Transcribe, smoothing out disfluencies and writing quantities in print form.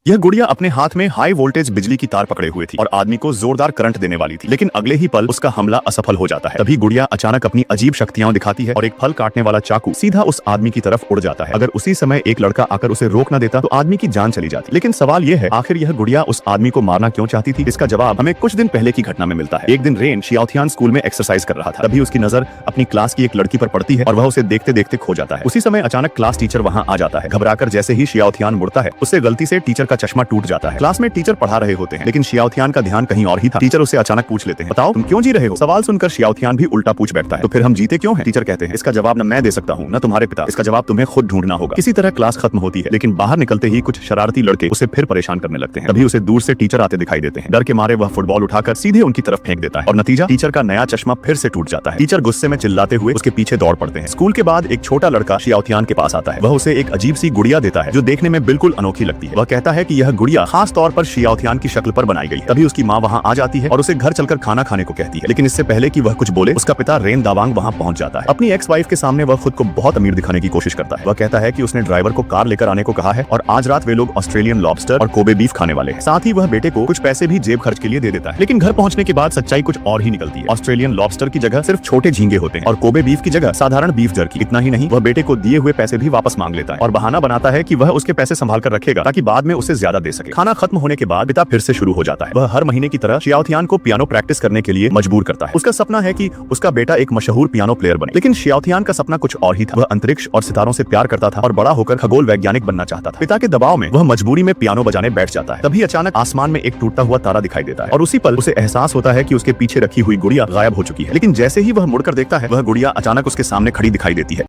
यह गुड़िया अपने हाथ में हाई वोल्टेज बिजली की तार पकड़े हुए थी और आदमी को जोरदार करंट देने वाली थी, लेकिन अगले ही पल उसका हमला असफल हो जाता है। तभी गुड़िया अचानक अपनी अजीब शक्तियां दिखाती है और एक फल काटने वाला चाकू सीधा उस आदमी की तरफ उड़ जाता है। अगर उसी समय एक लड़का आकर उसे रोक न देता तो आदमी की जान चली जाती। लेकिन सवाल यह है, आखिर यह गुड़िया उस आदमी को मारना क्यों चाहती थी? इसका जवाब हमें कुछ दिन पहले की घटना में मिलता है। एक दिन रेन शियाओथियान स्कूल में एक्सरसाइज कर रहा था। तभी उसकी नजर अपनी क्लास की एक लड़की पर पड़ती है और वह उसे देखते देखते खो जाता है। उसी समय अचानक क्लास टीचर वहाँ आ जाता है। घबराकर जैसे ही शियाओथियान मुड़ता है, उससे गलती से टीचर का चश्मा टूट जाता है। क्लास में टीचर पढ़ा रहे होते हैं, लेकिन शियाओथियान का ध्यान कहीं और ही था। टीचर उससे अचानक पूछ लेते हैं, बताओ तुम क्यों जी रहे हो? सवाल सुनकर शियाओथियान भी उल्टा पूछ बैठता है, तो फिर हम जीते क्यों हैं? टीचर कहते हैं, इसका जवाब न मैं दे सकता हूँ न तुम्हारे पिता, इसका जवाब तुम्हें खुद ढूंढना होगा। किसी तरह क्लास खत्म होती है, लेकिन बाहर निकलते ही कुछ शरारती लड़के उसे फिर परेशान करने लगते हैं। तभी उसे दूर से टीचर आते दिखाई देते हैं। डर के मारे वह फुटबॉल उठाकर सीधे उनकी तरफ फेंक देता है और नतीजा, टीचर का नया चश्मा फिर से टूट जाता है। टीचर गुस्से में चिल्लाते हुए उसके पीछे दौड़ पड़ते हैं। स्कूल के बाद एक छोटा लड़का शियाओथियान के पास आता है। वह उसे एक अजीब सी गुड़िया देता है जो देखने में बिल्कुल अनोखी लगती है। वह कहता है कि यह गुड़िया खास तौर पर शियाओथियान की शक्ल पर बनाई गई। तभी उसकी माँ वहाँ आ जाती है और उसे घर चलकर खाना खाने को कहती है, लेकिन इससे पहले कि वह कुछ बोले, उसका पिता रेन दावांग वहाँ पहुँच जाता है। अपनी एक्स वाइफ के सामने वह खुद को बहुत अमीर दिखाने की कोशिश करता है। वह कहता है कि उसने ड्राइवर को कार लेकर आने को कहा है और आज रात वे लोग ऑस्ट्रेलियन लॉबस्टर और कोबे बीफ खाने वाले हैं। साथ ही वह बेटे को कुछ पैसे भी जेब खर्च के लिए दे देता है। लेकिन घर पहुंचने के बाद सच्चाई कुछ और ही निकलती है। ऑस्ट्रेलियन लॉबस्टर की जगह सिर्फ छोटे झींगे होते हैं और कोबे बीफ की जगह साधारण बीफ जर्की। इतना ही नहीं, वह बेटे को दिए हुए पैसे भी वापस मांग लेता है और बहाना बनाता है कि वह उसके पैसे संभाल कर रखेगा ताकि बाद में उसे ज्यादा दे सके। खाना खत्म होने के बाद पिता फिर से शुरू हो जाता है। वह हर महीने की तरह शियाओथियान को पियानो प्रैक्टिस करने के लिए मजबूर करता है। उसका सपना है कि उसका बेटा एक मशहूर पियानो प्लेयर बने। लेकिन शियाओथियान का सपना कुछ और ही था। वह अंतरिक्ष और सितारों से प्यार करता था और बड़ा होकर खगोल वैज्ञानिक बनना चाहता था। पिता के दबाव में वह मजबूरी में पियानो बजाने बैठ जाता है। तभी अचानक आसमान में एक टूटता हुआ तारा दिखाई देता है और उसी पल उसे एहसास होता है कि उसके पीछे रखी हुई गुड़िया गायब हो चुकी है। लेकिन जैसे ही वह मुड़कर देखता है, वह गुड़िया अचानक उसके सामने खड़ी दिखाई देती है।